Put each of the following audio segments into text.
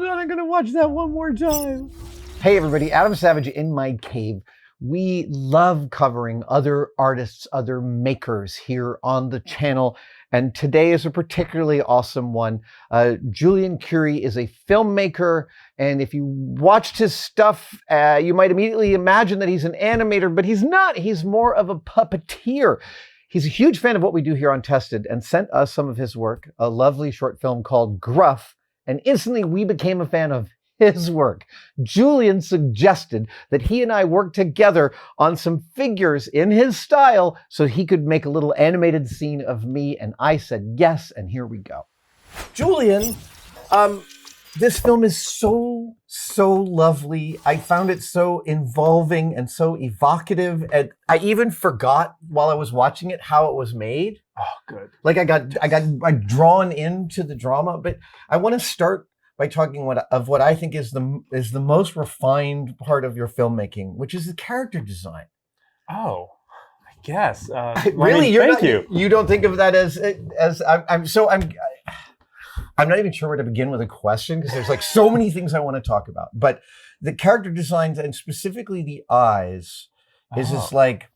on, I'm gonna watch that one more time. Hey everybody, Adam Savage in my cave. We love covering other artists, other makers here on the channel. And today is a particularly awesome one. Julian Curi is a filmmaker. And if you watched his stuff, you might immediately imagine that he's an animator, but he's not. He's more of a puppeteer. He's a huge fan of what we do here on Tested and sent us some of his work, a lovely short film called Gruff. And instantly we became a fan of his work. Julian suggested that he and I work together on some figures in his style so he could make a little animated scene of me, and I said yes, and here we go. Julian, this film is so lovely. I found it so involving and so evocative, and I even forgot while I was watching it how it was made. Oh, good. Like I got drawn into the drama, but I want to start by talking what I think is the most refined part of your filmmaking, which is the character design. Oh, I guess. Really, thank you. You don't think of that as I'm not even sure where to begin with a question because there's like so many things I want to talk about. But the character designs and specifically the eyes is just like,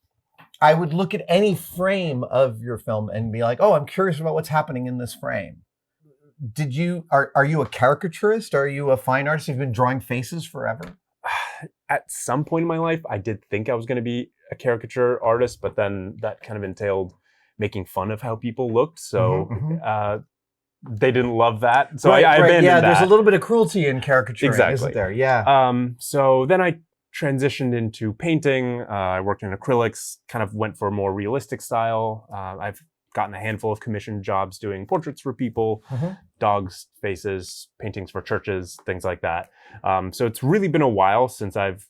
I would look at any frame of your film and be like, oh, I'm curious about what's happening in this frame. Are you a caricaturist? Are you a fine artist? You've been drawing faces forever? At some point in my life, I did think I was going to be a caricature artist, but then that kind of entailed making fun of how people looked. So they didn't love that. So I abandoned that. There's a little bit of cruelty in caricaturing, isn't there? Yeah. So then I transitioned into painting. I worked in acrylics, kind of went for a more realistic style. I've gotten a handful of commissioned jobs doing portraits for people, dogs' faces, paintings for churches, things like that. So it's really been a while since I've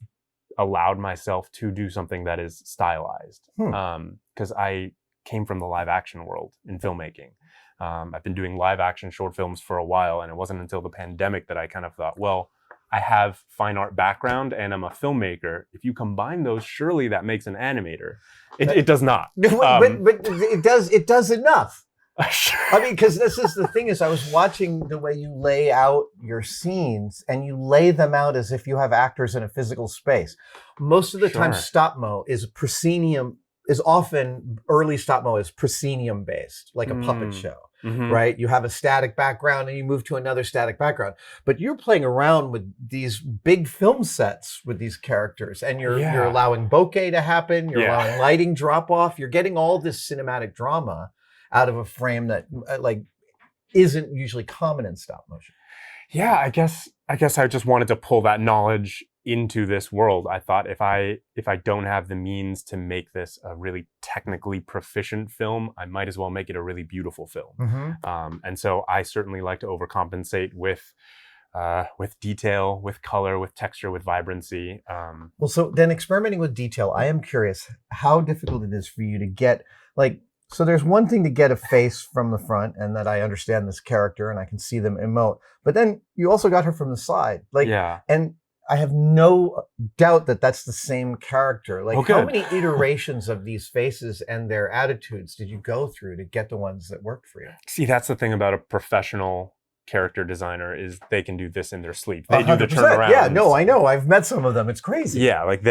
allowed myself to do something that is stylized. Because I came from the live action world in filmmaking. I've been doing live action short films for a while, and it wasn't until the pandemic that I kind of thought, well, I have fine art background and I'm a filmmaker. If you combine those, surely that makes an animator. It does not. But it does enough. I mean, because this is the thing is I was watching the way you lay out your scenes and you lay them out as if you have actors in a physical space. Most of the time stop-mo is proscenium, is often early stop-mo is proscenium based, like a puppet show. Right? You have a static background and you move to another static background. But you're playing around with these big film sets with these characters and you're allowing bokeh to happen. You're allowing lighting drop off. You're getting all this cinematic drama out of a frame that like isn't usually common in stop motion. Yeah, I guess I just wanted to pull that knowledge into this world. I thought if I don't have the means to make this a really technically proficient film, I might as well make it a really beautiful film. And so I certainly like to overcompensate with detail, with color, with texture, with vibrancy. Well, so then experimenting with detail, I am curious how difficult it is for you to get like. So there's one thing to get a face from the front and that I understand this character and I can see them emote, but then you also got her from the side. And I have no doubt that that's the same character. Like how many iterations of these faces and their attitudes did you go through to get the ones that worked for you? See, that's the thing about a professional character designer is they can do this in their sleep. They 100%. Do the turnaround. Yeah, no, I know. I've met some of them. It's crazy. Yeah, like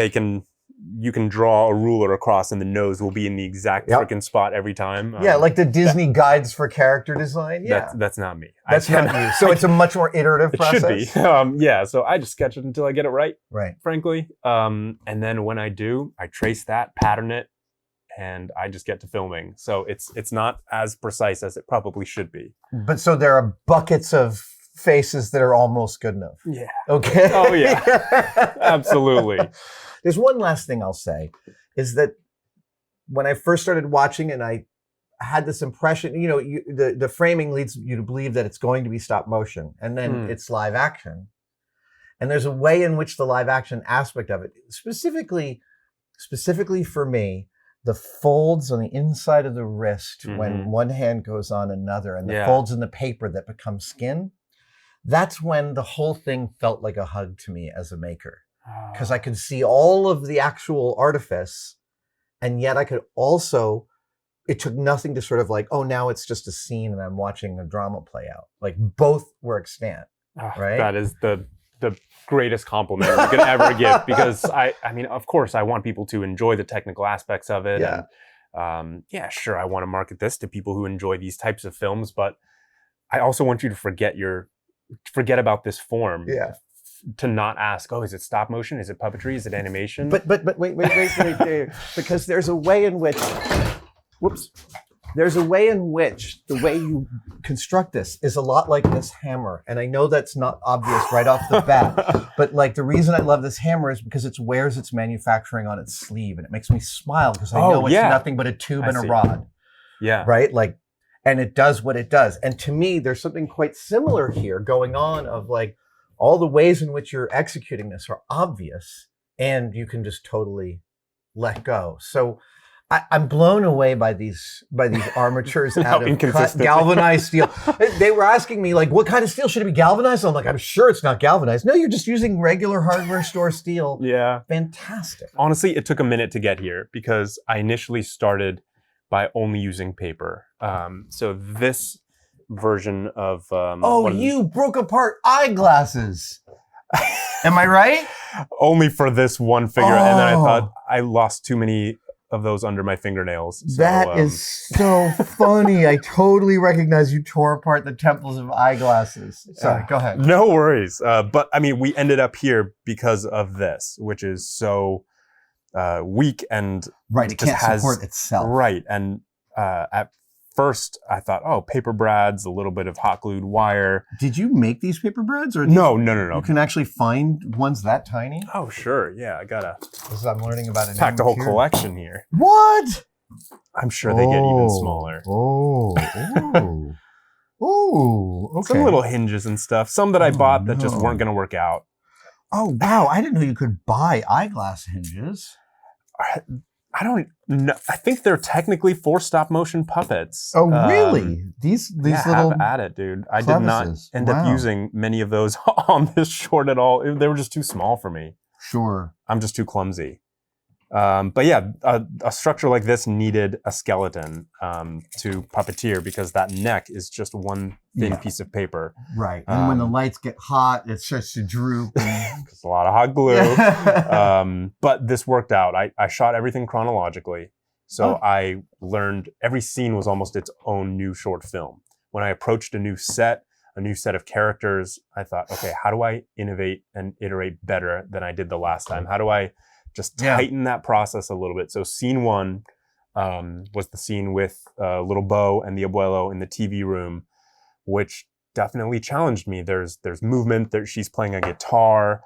you can draw a ruler across and the nose will be in the exact freaking spot every time. Like the Disney guides for character design. Yeah, that's not me. That's not you. So it's a much more iterative process. It should be. So I just sketch it until I get it right. Right. Frankly, and then when I do, I trace that, pattern it, and I just get to filming. So it's not as precise as it probably should be. But so there are buckets of faces that are almost good enough. Yeah. Okay. Oh yeah. Absolutely. There's one last thing I'll say is that when I first started watching and I had this impression, the framing leads you to believe that it's going to be stop motion and then it's live action. And there's a way in which the live action aspect of it, specifically for me, the folds on the inside of the wrist when one hand goes on another and the folds in the paper that become skin, that's when the whole thing felt like a hug to me as a maker. Because I could see all of the actual artifice, and yet I could also, it took nothing to sort of like, oh, now it's just a scene and I'm watching a drama play out. Like both were extant. right? That is the greatest compliment you could ever give, because I mean, of course, I want people to enjoy the technical aspects of it. Yeah. And sure, I want to market this to people who enjoy these types of films, but I also want you to forget about this form. Yeah. To not ask, oh, is it stop motion? Is it puppetry? Is it animation? But wait, because there's a way in which, there's a way in which the way you construct this is a lot like this hammer. And I know that's not obvious right off the bat, but like the reason I love this hammer is because it wears its manufacturing on its sleeve, and it makes me smile because I know it's nothing but a tube and a rod. Yeah. Right? Like, and it does what it does. And to me, there's something quite similar here going on of like, all the ways in which you're executing this are obvious, and you can just totally let go. So I'm blown away by these armatures out of cut galvanized steel. They were asking me like, what kind of steel should it be, galvanized? I'm like, I'm sure it's not galvanized. No, you're just using regular hardware store steel. Yeah. Fantastic. Honestly, it took a minute to get here because I initially started by only using paper. So this version of you broke apart eyeglasses. Am I right? Only for this one figure, and then I thought I lost too many of those under my fingernails. So, that is so funny. I totally recognize you tore apart the temples of eyeglasses. Sorry, go ahead. No worries. But I mean, we ended up here because of this, which is so weak and it can't support itself. Right, and at first, I thought, paper brads, a little bit of hot glued wire. Did you make these paper brads? Or No. You can actually find ones that tiny? Oh, sure. Yeah, I gotta. I'm learning about an packed a whole collection here. What? I'm sure they get even smaller. Okay. Some little hinges and stuff. Some that I bought that just weren't going to work out. Oh, wow. I didn't know you could buy eyeglass hinges. I don't know. I think they're technically for stop motion puppets. Oh, really? These little have at it, dude. I did not end up using many of those on this short at all. They were just too small for me. Sure. I'm just too clumsy. But yeah, a structure like this needed a skeleton to puppeteer because that neck is just one thin piece of paper. Right. And when the lights get hot, it starts to droop. It's a lot of hot glue. But this worked out. I shot everything chronologically. So I learned every scene was almost its own new short film. When I approached a new set of characters, I thought, okay, how do I innovate and iterate better than I did the last time? How do I just tighten that process a little bit? So scene one was the scene with little Bo and the abuelo in the TV room, which definitely challenged me. There's movement. She's playing a guitar.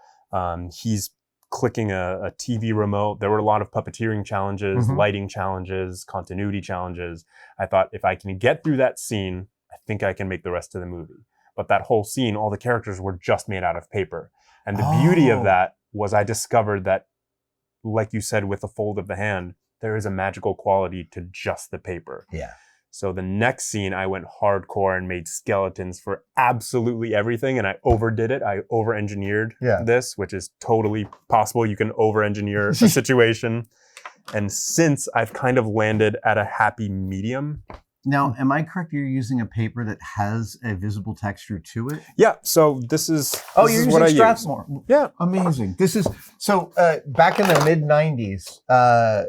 He's clicking a TV remote. There were a lot of puppeteering challenges, lighting challenges, continuity challenges. I thought if I can get through that scene, I think I can make the rest of the movie. But that whole scene, all the characters were just made out of paper. And the beauty of that was I discovered that, like you said, with the fold of the hand, there is a magical quality to just the paper. Yeah. So the next scene, I went hardcore and made skeletons for absolutely everything, and I overdid it. I over-engineered this, which is totally possible. You can over-engineer a situation. And since I've kind of landed at a happy medium. Now, am I correct? You're using a paper that has a visible texture to it? Yeah. So this is you're using Strathmore. Yeah. Amazing. This is so back in the mid-90s,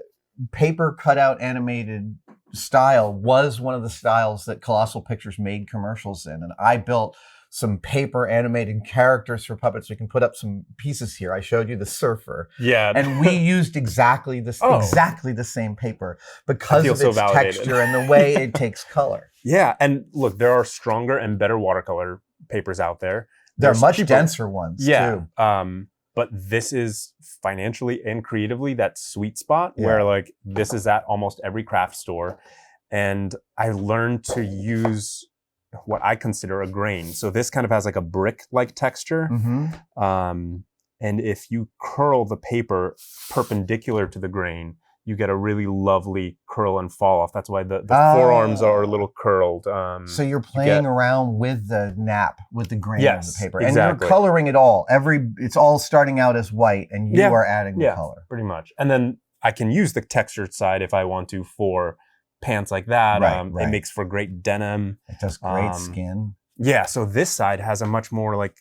paper cutout animated style was one of the styles that Colossal Pictures made commercials in, and I built some paper animated characters for puppets. We can put up some pieces here. I showed you the surfer. Yeah. And we used exactly the same paper because of its texture and the way it takes color. Yeah. And look, there are stronger and better watercolor papers out there. There are much denser ones too. But this is financially and creatively that sweet spot where like this is at almost every craft store. And I learned to use what I consider a grain. So this kind of has like a brick-like texture. And if you curl the paper perpendicular to the grain, you get a really lovely curl and fall off. That's why the forearms are a little curled. So you're playing around with the nap, with the grain of the paper. Exactly. And you're coloring it all. It's all starting out as white and you are adding the color. Pretty much. And then I can use the textured side if I want to for pants like that. It makes for great denim. It does great skin. Yeah, so this side has a much more like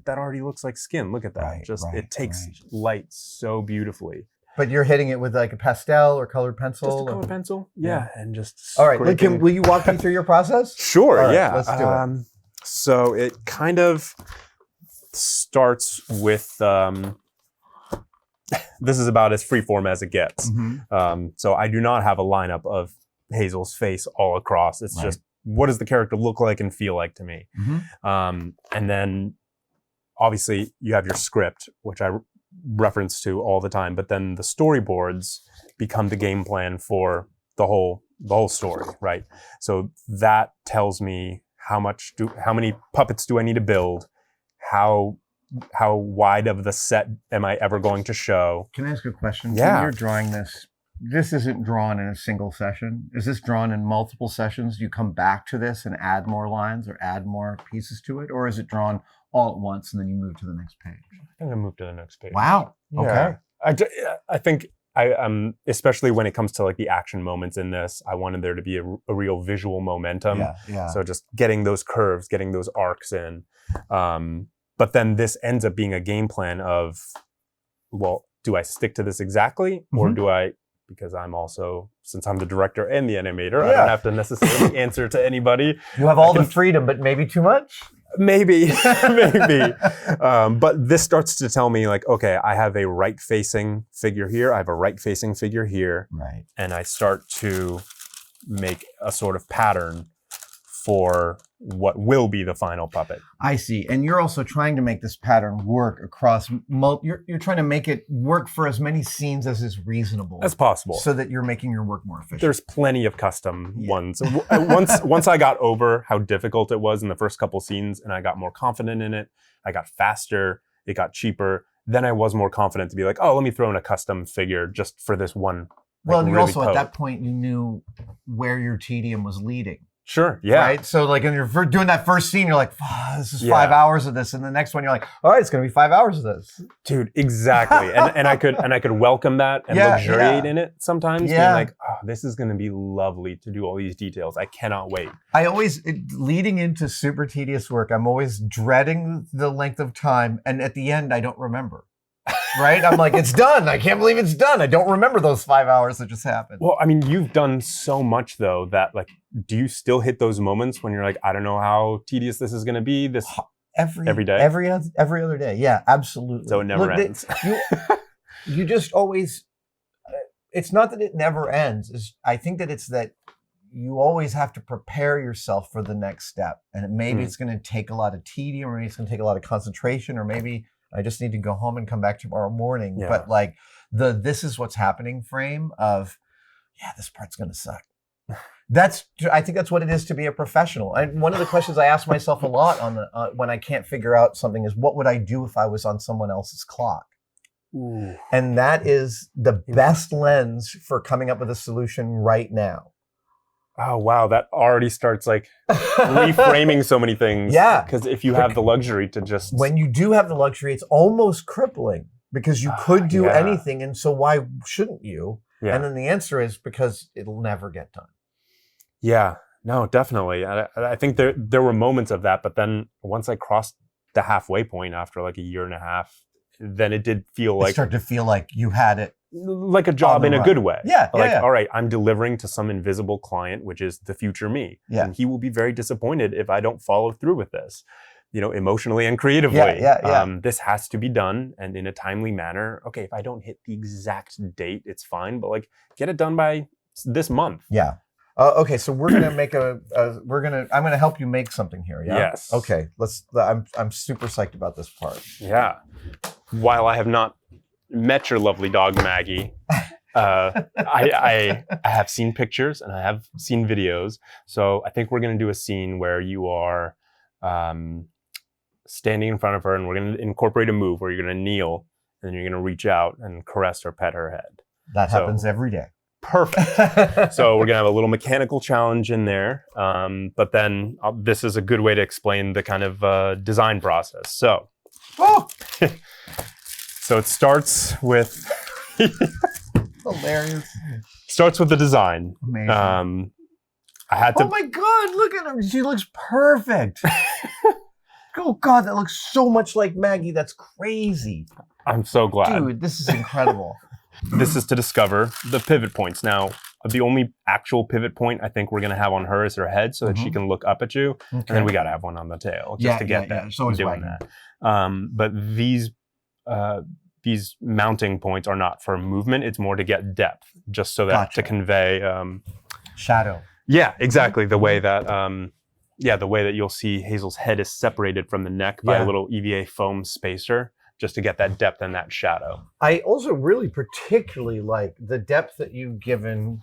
that already looks like skin. Look at that. It takes light so beautifully. But you're hitting it with like a pastel or colored pencil? Just a colored pencil, yeah. And just all right, will you walk me through your process? Sure, right, yeah. Let's do it. So it kind of starts with, this is about as freeform as it gets. So I do not have a lineup of Hazel's face all across. It's just, what does the character look like and feel like to me? And then obviously you have your script, which I reference to all the time, but then the storyboards become the game plan for the whole story, right? So that tells me how many puppets do I need to build? How wide of the set am I ever going to show? Can I ask a question? Yeah. When you're drawing this isn't drawn in a single session. Is this drawn in multiple sessions? Do you come back to this and add more lines or add more pieces to it? Or is it drawn all at once and then you move to the next page? I think I moved to the next page. Wow. Yeah. Okay. I think especially when it comes to like the action moments in this, I wanted there to be a real visual momentum. Yeah. So just getting those curves, getting those arcs in. But then this ends up being a game plan of, well, do I stick to this exactly? Or do I, because since I'm the director and the animator, I don't have to necessarily answer to anybody. You have all the freedom, but maybe too much? Maybe. But this starts to tell me like, okay, I have a right-facing figure here. I have a right-facing figure here. Right. And I start to make a sort of pattern for what will be the final puppet. I see. And you're also trying to make this pattern work across, you're trying to make it work for as many scenes as is reasonable. As possible. So that you're making your work more efficient. There's plenty of custom ones. Once I got over how difficult it was in the first couple scenes and I got more confident in it, I got faster, it got cheaper, then I was more confident to be like, oh, let me throw in a custom figure just for this one. Well, and you also, at that point, you knew where your tedium was leading. Sure, yeah. Right? So like when you're doing that first scene, you're like, this is 5 hours of this. And the next one, you're like, all right, it's going to be 5 hours of this. Dude, exactly. and I could welcome that and luxuriate in it sometimes. Being like, oh, this is going to be lovely to do all these details. I cannot wait. Leading into super tedious work, I'm always dreading the length of time. And at the end, I don't remember. Right? I'm like, it's done. I can't believe it's done. I don't remember those 5 hours that just happened. Well, I mean, you've done so much though that like, do you still hit those moments when you're like, I don't know how tedious this is going to be every day? Every other day. Yeah, absolutely. So it never ends. You just always, it's not that it never ends. I think that it's that you always have to prepare yourself for the next step. And maybe it's going to take a lot of tedium, or maybe it's going to take a lot of concentration, or maybe I just need to go home and come back tomorrow morning. Yeah. But like this is what's happening frame of, this part's going to suck. I think that's what it is to be a professional. And one of the questions I ask myself a lot when I can't figure out something is, what would I do if I was on someone else's clock? Ooh. And that is the best lens for coming up with a solution right now. Oh, wow. That already starts like reframing so many things. Yeah. Because if you have the luxury to just... When you do have the luxury, it's almost crippling because you could do anything. And so why shouldn't you? Yeah. And then the answer is because it'll never get done. Yeah. No, definitely. I think there were moments of that. But then once I crossed the halfway point after like a year and a half, then it did feel like... It started to feel like you had it. Like a job in a good way. Yeah. Like, all right, I'm delivering to some invisible client, which is the future me. Yeah. And he will be very disappointed if I don't follow through with this, emotionally and creatively. Yeah. This has to be done and in a timely manner. Okay, if I don't hit the exact date, it's fine, but like get it done by this month. Yeah. Okay, so we're gonna make I'm gonna help you make something here. Yeah. Yes. Okay. I'm super psyched about this part. Yeah. While I have not met your lovely dog Maggie, I have seen pictures and I have seen videos. So I think we're gonna do a scene where you are standing in front of her, and we're gonna incorporate a move where you're gonna kneel and then you're gonna reach out and caress or pet her head. That happens every day. Perfect. So we're gonna have a little mechanical challenge in there, but then this is a good way to explain the kind of design process. So, so it starts with hilarious. Starts with the design. Amazing. I had to. Oh my God! Look at her. She looks perfect. Oh God, that looks so much like Maggie. That's crazy. I'm so glad. Dude, this is incredible. This is to discover the pivot points. Now, the only actual pivot point I think we're going to have on her is her head so that she can look up at you. Okay. And then we got to have one on the tail just to get that. It's always doing that. But these mounting points are not for movement. It's more to get depth, just so that to convey shadow. Yeah, exactly. The way that the way that you'll see Hazel's head is separated from the neck by a little EVA foam spacer, just to get that depth and that shadow. I also really particularly like the depth that you've given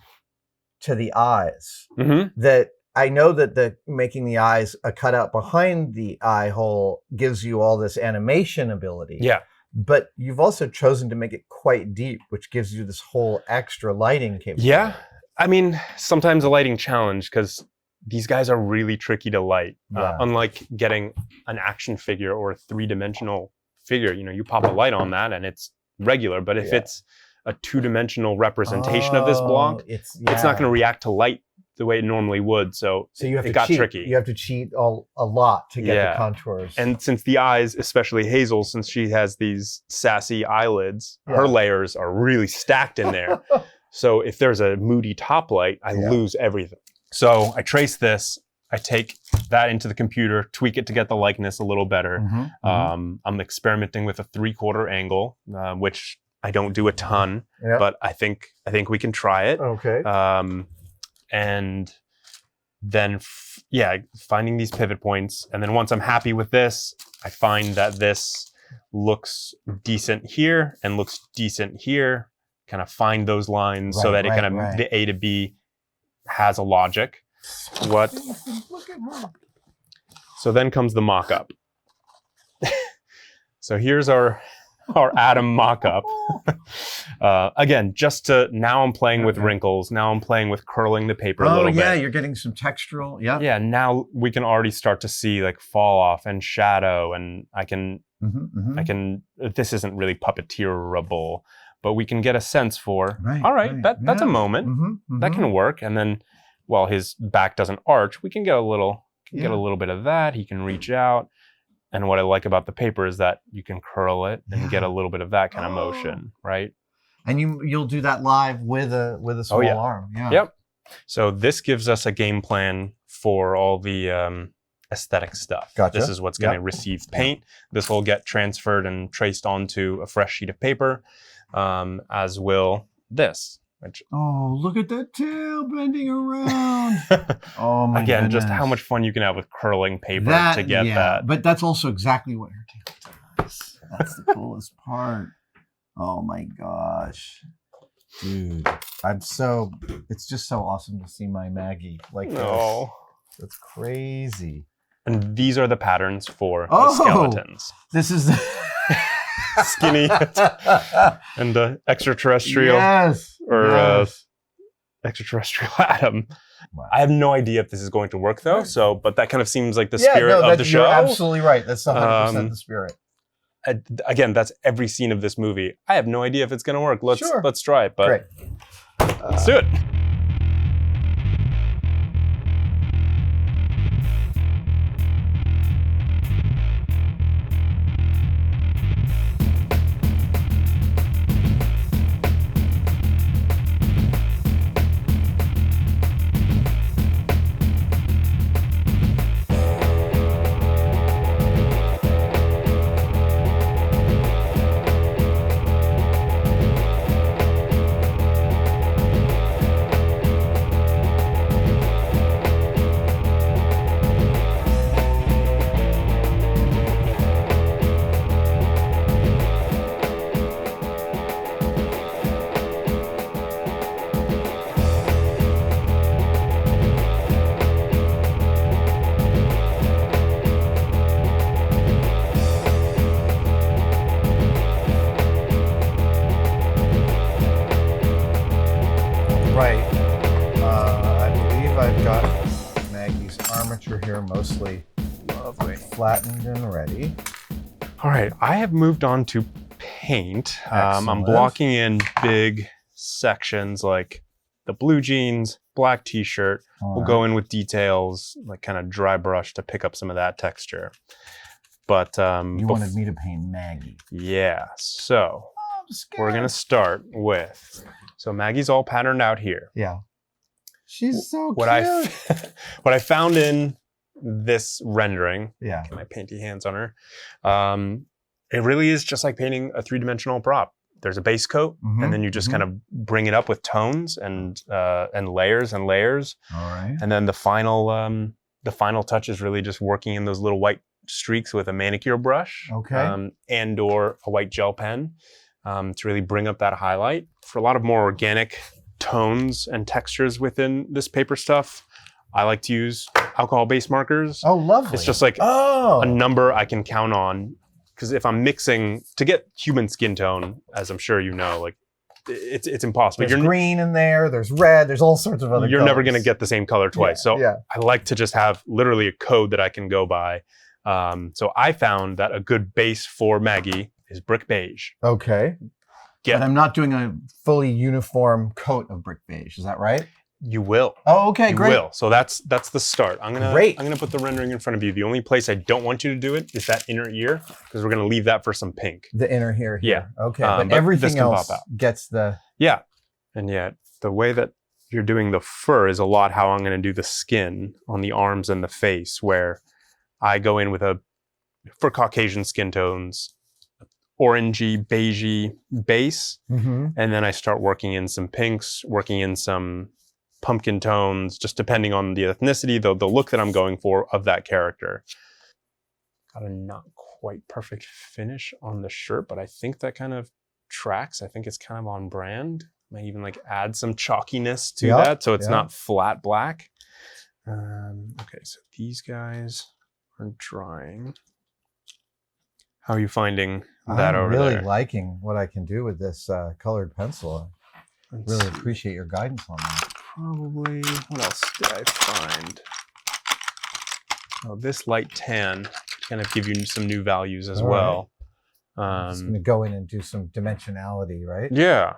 to the eyes. That I know that the making the eyes a cutout behind the eye hole gives you all this animation ability. Yeah. But you've also chosen to make it quite deep, which gives you this whole extra lighting capability. Yeah. I mean, sometimes a lighting challenge because these guys are really tricky to light. Unlike getting an action figure or a three-dimensional figure, you pop a light on that and it's regular. But if it's a two-dimensional representation of this block, it's not going to react to light the way it normally would. So you have it to got cheat. tricky. You have to cheat a lot to get the contours. And since the eyes, especially Hazel, since she has these sassy eyelids, her layers are really stacked in there. So if there's a moody top light, I lose everything. So I trace this, I take that into the computer, tweak it to get the likeness a little better. I'm experimenting with a 3/4 angle, which I don't do a ton, but I think we can try it. Okay. And then, finding these pivot points. And then once I'm happy with this, I find that this looks decent here and looks decent here. Kind of find those lines so that it kind of the A to B has a logic. Look at her. So then comes the mock-up. So here's our Adam mock-up. Again, now I'm playing with wrinkles. Now I'm playing with curling the paper a little bit. Oh yeah, you're getting some textural. Yeah. Yeah, now we can already start to see like fall off and shadow, and I can this isn't really puppeteerable, but we can get a sense for, that's a moment. That can work. And then while his back doesn't arch, we can get a little bit of that. He can reach out. And what I like about the paper is that you can curl it and get a little bit of that kind of motion, right? And you'll do that live with a small arm. Yeah. Yep. So this gives us a game plan for all the aesthetic stuff. Gotcha. This is what's going to receive paint. This will get transferred and traced onto a fresh sheet of paper, as will this. Oh, look at that tail bending around. Oh my Again, goodness. just how much fun you can have with curling paper to get that. But that's also exactly what her tail does. That's the coolest part. Oh my gosh. Dude, it's just so awesome to see my Maggie like this. That's crazy. And these are the patterns for the skeletons. This is the skinny and extraterrestrial. Yes. Or extraterrestrial Adam. Wow. I have no idea if this is going to work though. But that kind of seems like the spirit of the show. You're absolutely right. That's 100% the spirit. Again, that's every scene of this movie. I have no idea if it's going to work. Let's try it. But let's do it. Armature here, mostly flattened and ready. All right, I have moved on to paint. I'm blocking in big sections like the blue jeans, black t-shirt. We'll go in with details, like kind of dry brush to pick up some of that texture. But you wanted me to paint Maggie. Yeah, so we're gonna start with, so Maggie's all patterned out here. Yeah. She's so what cute. What I found in this rendering, yeah, get my painty hands on her, it really is just like painting a three-dimensional prop. There's a base coat, and then you just kind of bring it up with tones and layers and layers. All right. And then the final touch is really just working in those little white streaks with a manicure brush, and or a white gel pen, to really bring up that highlight. For a lot of more organic tones and textures within this paper stuff, I like to use alcohol-based markers. Oh, lovely. It's just like a number I can count on. Because if I'm mixing, to get human skin tone, as I'm sure you know, like it's impossible. There's green in there, there's red, there's all sorts of other You're colors. never going to get the same color twice. So I like to just have literally a code that I can go by. So I found that a good base for Maggie is brick beige. Okay. But I'm not doing a fully uniform coat of brick beige. Is that right? You will. Oh, okay, great. You will. So that's the start. I'm gonna put the rendering in front of you. The only place I don't want you to do it is that inner ear, because we're gonna leave that for some pink. The inner ear here. Yeah. Okay. But everything else gets the. Yeah. And yet the way that you're doing the fur is a lot how I'm gonna do the skin on the arms and the face, where I go in with for Caucasian skin tones, orangey, beigey base, and then I start working in some pinks, working in some pumpkin tones, just depending on the ethnicity, the look that I'm going for of that character. Got a not quite perfect finish on the shirt, but I think that kind of tracks. I think it's kind of on brand. Might even like add some chalkiness to that, so it's not flat black. Okay, so these guys are drying. How are you finding that over there? I'm really liking what I can do with this colored pencil. I really appreciate your guidance on that. Probably, what else did I find? Oh, this light tan kind of give you some new values as well. I'm just going to go in and do some dimensionality, right? Yeah.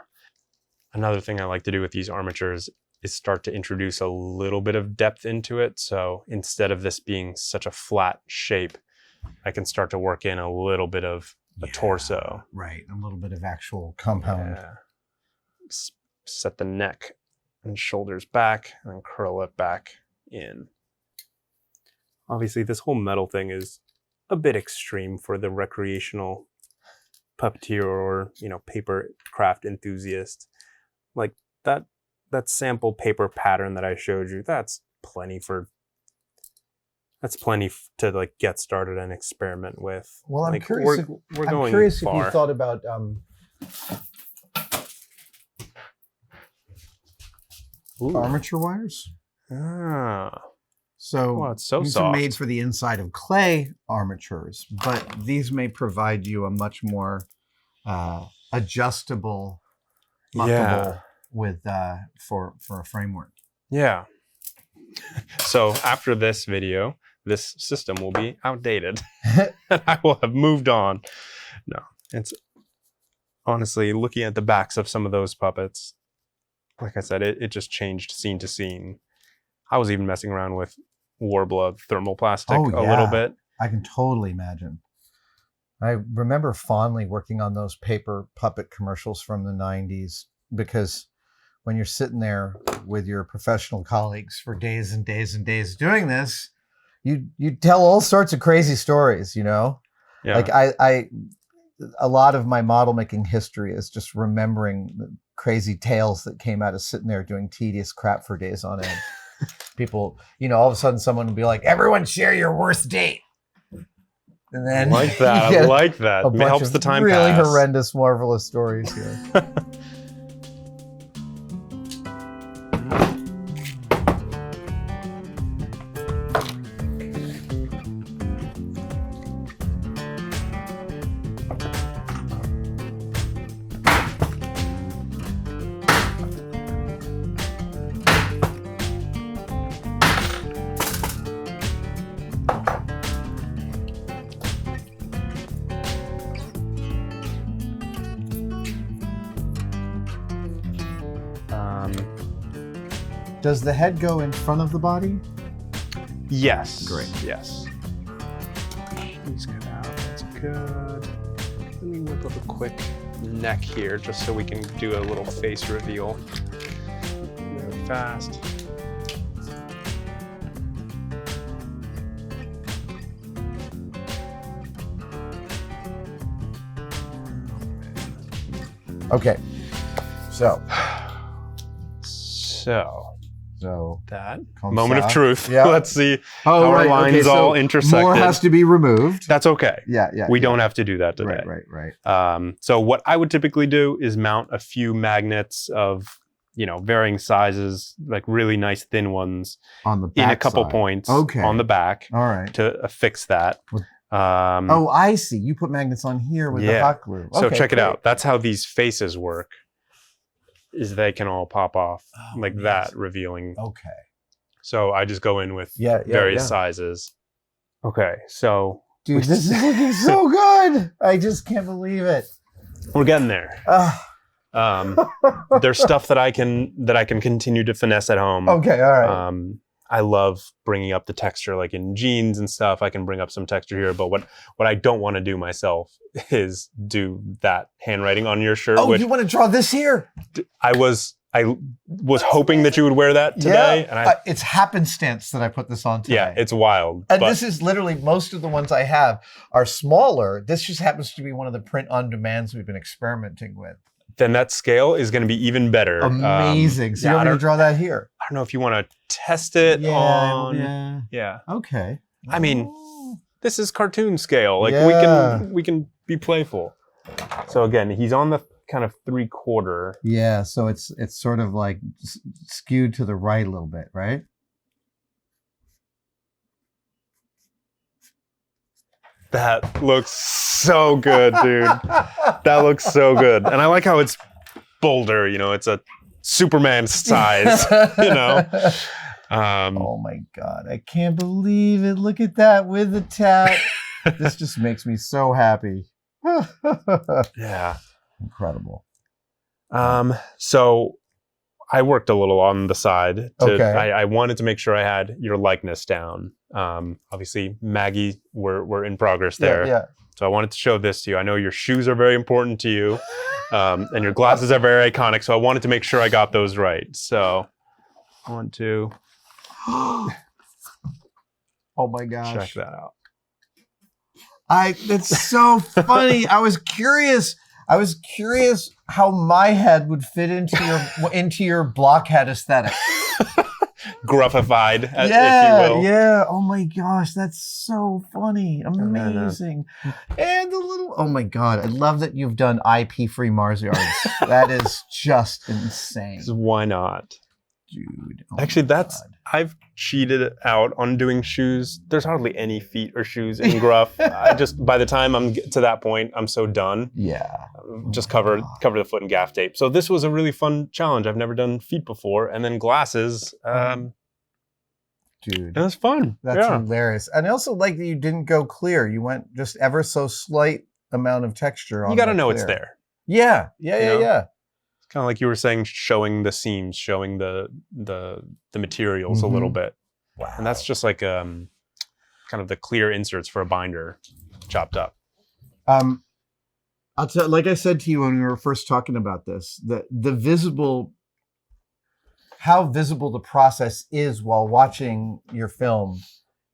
Another thing I like to do with these armatures is start to introduce a little bit of depth into it. So instead of this being such a flat shape, I can start to work in a little bit of a torso. Right, a little bit of actual compound. Yeah. Set the neck and shoulders back and then curl it back in. Obviously, this whole metal thing is a bit extreme for the recreational puppeteer or, paper craft enthusiast. Like that sample paper pattern that I showed you, that's plenty to like get started and experiment with. Well, I'm like, curious. We're going if far. you thought about armature wires. So it's so these soft. are made for the inside of clay armatures, but these may provide you a much more adjustable, muckable with for a framework. Yeah. So after this video, this system will be outdated. And I will have moved on. No, it's honestly looking at the backs of some of those puppets. Like I said, it just changed scene to scene. I was even messing around with Warblood thermoplastic a little bit. I can totally imagine. I remember fondly working on those paper puppet commercials from the 90s, because when you're sitting there with your professional colleagues for days and days and days doing this, you tell all sorts of crazy stories, Yeah. Like a lot of my model making history is just remembering the crazy tales that came out of sitting there doing tedious crap for days on end. People, all of a sudden someone would be like, everyone share your worst date. And then I like that. I like that. It helps the time really pass. Horrendous, marvelous stories here. Does the head go in front of the body? Yes. Great. Yes. Please get out. good. Let me whip up a quick neck here just so we can do a little face reveal. Very fast. Okay. So that Comme moment ça. of truth. Yeah. Let's see Oh, how our right. lines Okay, all so intersected. more has to be removed. That's okay. Yeah. We don't have to do that today. Right. So what I would typically do is mount a few magnets of, varying sizes, like really nice thin ones On the back in a couple side. points Okay. on the back All right. to affix that. Oh, I see. You put magnets on here with the hot glue. So Okay, check it great. out. That's how these faces work, is they can all pop off like that, revealing. Okay. So I just go in with various sizes. Okay, so dude, this is looking so good. I just can't believe it. We're getting there. There's stuff that I can continue to finesse at home. Okay, all right. I love bringing up the texture, like in jeans and stuff. I can bring up some texture here, but what I don't want to do myself is do that handwriting on your shirt. Oh, you want to draw this here? I was hoping that you would wear that today, and it's happenstance that I put this on today. Yeah, it's wild. And this is literally, most of the ones I have are smaller. This just happens to be one of the print on demands we've been experimenting with. Then that scale is going to be even better. Amazing. So you want me to draw that here? I don't know if you want to test it on. Yeah. Okay. I mean, this is cartoon scale. Like we can be playful. So again, he's on the kind of 3/4. Yeah. So it's sort of like skewed to the right a little bit, right? That looks so good, dude. That looks so good. And I like how it's bolder, it's a Superman size, Oh my God. I can't believe it. Look at that with the tat. This just makes me so happy. Yeah. Incredible. So I worked a little on the side. Okay. I wanted to make sure I had your likeness down. Obviously, Maggie, we're in progress there. Yeah. So I wanted to show this to you. I know your shoes are very important to you, and your glasses are very iconic. So I wanted to make sure I got those right. So I want to oh my gosh. check that out. That's so funny. I was curious how my head would fit into your blockhead aesthetic. Gruffified, if you will. Yeah. Oh my gosh, that's so funny. Amazing. And the little, oh my God, I love that you've done IP-free Mars yards. That is just insane. Why not? Dude. Actually, I've cheated out on doing shoes. There's hardly any feet or shoes in Gruff. By the time I'm to that point, I'm so done. Yeah. Just cover the foot in gaff tape. So this was a really fun challenge. I've never done feet before. And then glasses. Dude. It was fun. That's hilarious. And I also like that you didn't go clear. You went just ever so slight amount of texture on. You got to know it's there. Yeah. It's kind of like you were saying, showing the seams, showing the materials a little bit. Wow. And that's just like kind of the clear inserts for a binder chopped up. I'll tell, like I said to you when we were first talking about this, how visible the process is while watching your film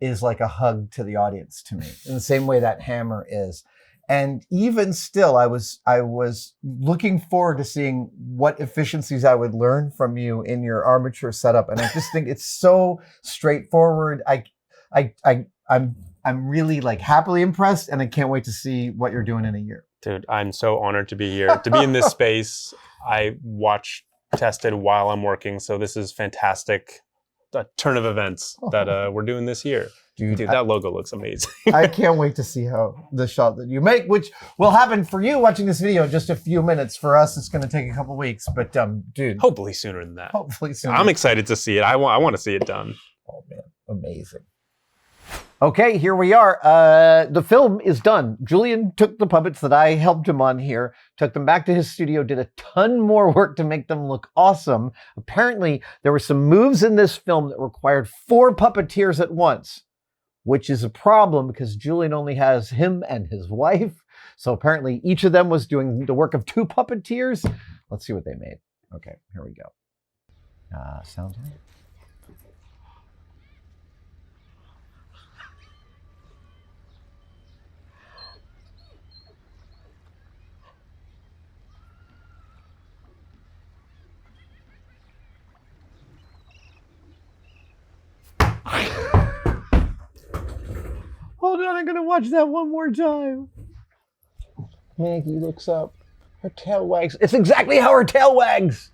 is like a hug to the audience to me, in the same way that hammer is. And even still, I was looking forward to seeing what efficiencies I would learn from you in your Armature setup. And I just think it's so straightforward. I'm really like happily impressed, and I can't wait to see what you're doing in a year. Dude, I'm so honored to be here, to be in this space. I watch tested while I'm working, so this is fantastic. A turn of events that we're doing this year. Dude, that logo looks amazing. I can't wait to see how the shot that you make, which will happen for you watching this video in just a few minutes. For us, it's going to take a couple weeks, but dude. Hopefully sooner than that. Hopefully sooner. I'm excited to see it. I want to see it done. Oh man, amazing. Okay, here we are. The film is done. Julian took the puppets that I helped him on here, took them back to his studio, did a ton more work to make them look awesome. Apparently, there were some moves in this film that required 4 puppeteers at once. which is a problem because Julian only has him and his wife. So apparently each of them was doing the work of 2 puppeteers. Let's see what they made. Okay, here we go. Sounds right. Hold on, I'm gonna watch that one more time. Maggie looks up. Her tail wags. It's exactly how her tail wags.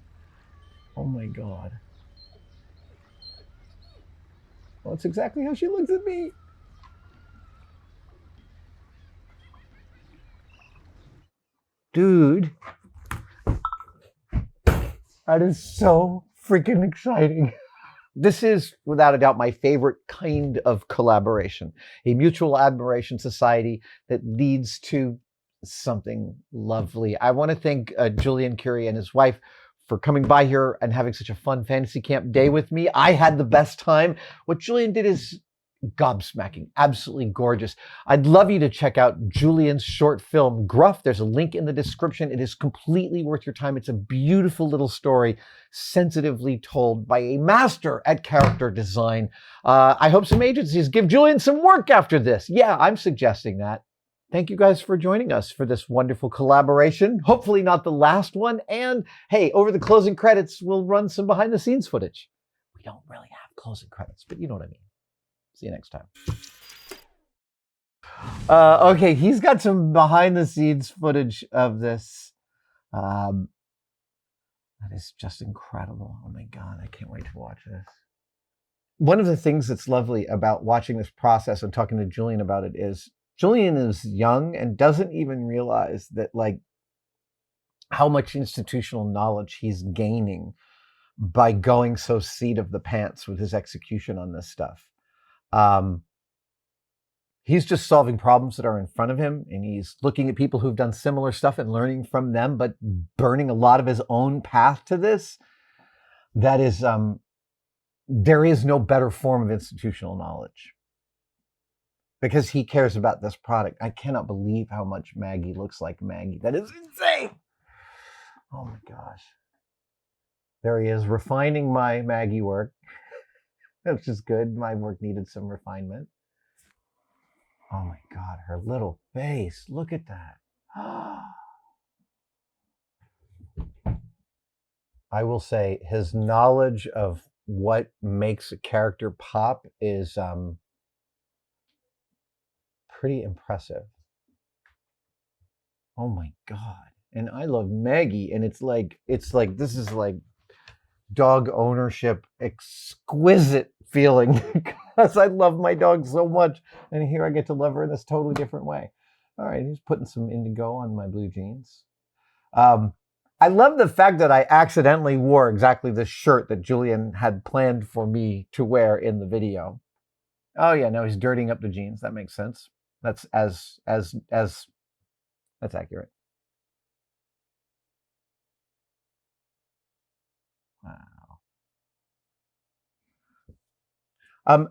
Oh my God. Well, it's exactly how she looks at me. Dude. That is so freaking exciting. This is, without a doubt, my favorite kind of collaboration. A mutual admiration society that leads to something lovely. I want to thank Julian Curi and his wife for coming by here and having such a fun fantasy camp day with me. I had the best time. What Julian did is gobsmacking, absolutely gorgeous. I'd love you to check out Julian's short film, Gruff. There's a link in the description. It is completely worth your time. It's a beautiful little story, sensitively told by a master at character design. I hope some agencies give Julian some work after this. Yeah, I'm suggesting that. Thank you guys for joining us for this wonderful collaboration. Hopefully not the last one. And hey, over the closing credits, we'll run some behind the scenes footage. We don't really have closing credits, but you know what I mean. See you next time. Okay, he's got some behind the scenes footage of this. That is just incredible. Oh my God, I can't wait to watch this. One of the things that's lovely about watching this process and talking to Julian about it is Julian is young and doesn't even realize that, like, how much institutional knowledge he's gaining by going so seat of the pants with his execution on this stuff. He's just solving problems that are in front of him, and he's looking at people who've done similar stuff and learning from them, but burning a lot of his own path to this. That is, there is no better form of institutional knowledge because he cares about this product. I cannot believe how much Maggie looks like Maggie. That is insane. Oh my gosh. There he is, refining my Maggie work. That's just good. My work needed some refinement. Oh my God, her little face. Look at that. I will say his knowledge of what makes a character pop is pretty impressive. Oh my God. And I love Maggie, and it's like this is like dog ownership exquisite feeling because I love my dog so much, and here I get to love her in this totally different way. All right, he's putting some indigo on my blue jeans. I love the fact that I accidentally wore exactly the shirt that Julian had planned for me to wear in the video. Oh yeah, no, he's dirtying up the jeans. That makes sense. That's that's accurate. Wow.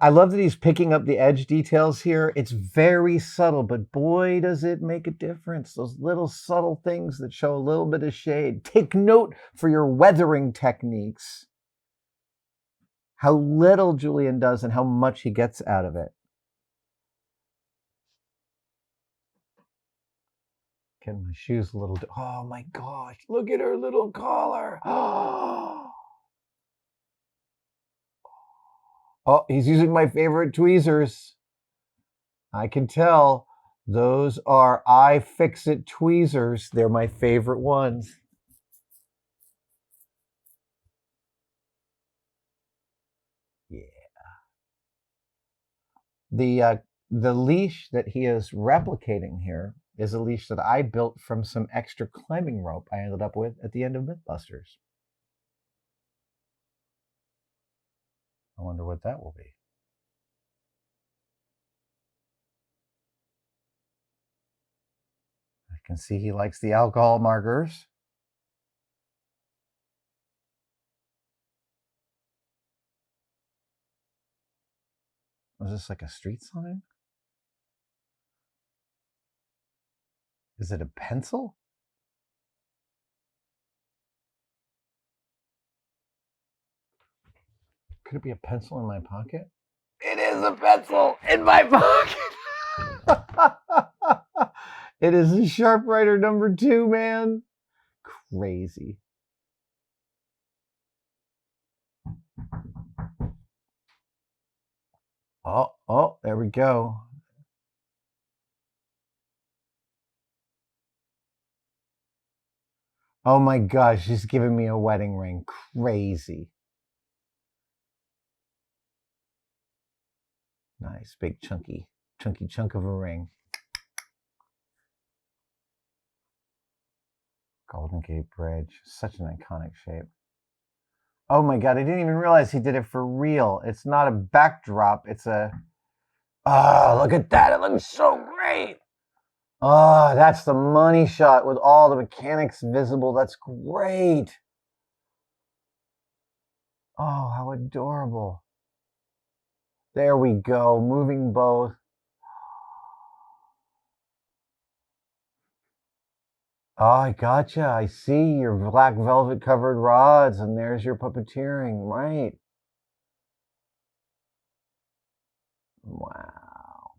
I love that he's picking up the edge details here. It's very subtle, but boy, does it make a difference. Those little subtle things that show a little bit of shade. Take note for your weathering techniques. How little Julian does and how much he gets out of it. Getting my shoes a little... Oh my gosh, look at her little collar. Oh, he's using my favorite tweezers. I can tell those are iFixit tweezers. They're my favorite ones. Yeah. The leash that he is replicating here is a leash that I built from some extra climbing rope I ended up with at the end of Mythbusters. I wonder what that will be. I can see he likes the alcohol markers. Is this like a street sign? Is it a pencil? Could it be a pencil in my pocket? It is a pencil in my pocket. It is a Sharpwriter number 2, man. Crazy. Oh, there we go. Oh my gosh, she's giving me a wedding ring. Crazy. Nice, big chunky chunk of a ring. Golden Gate Bridge, such an iconic shape. Oh my God, I didn't even realize he did it for real. It's not a backdrop, it's a... Oh, look at that, it looks so great. Oh, that's the money shot with all the mechanics visible. That's great. Oh, how adorable. There we go, moving both. Oh, I gotcha. I see your black velvet covered rods, and there's your puppeteering, right? Wow.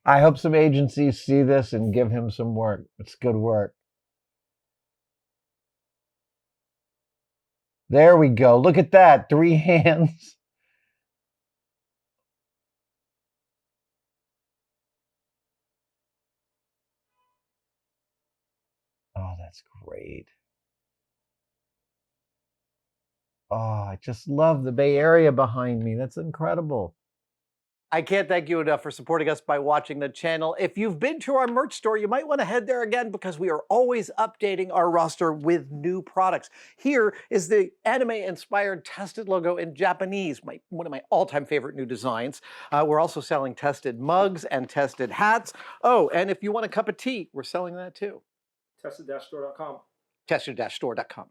I hope some agencies see this and give him some work. It's good work. There we go. Look at that. 3 hands. Oh, that's great. Oh, I just love the Bay Area behind me. That's incredible. I can't thank you enough for supporting us by watching the channel. If you've been to our merch store, you might want to head there again because we are always updating our roster with new products. Here is the anime-inspired tested logo in Japanese, one of my all-time favorite new designs. We're also selling tested mugs and tested hats. Oh, and if you want a cup of tea, we're selling that too. Tested-store.com. Tested-store.com.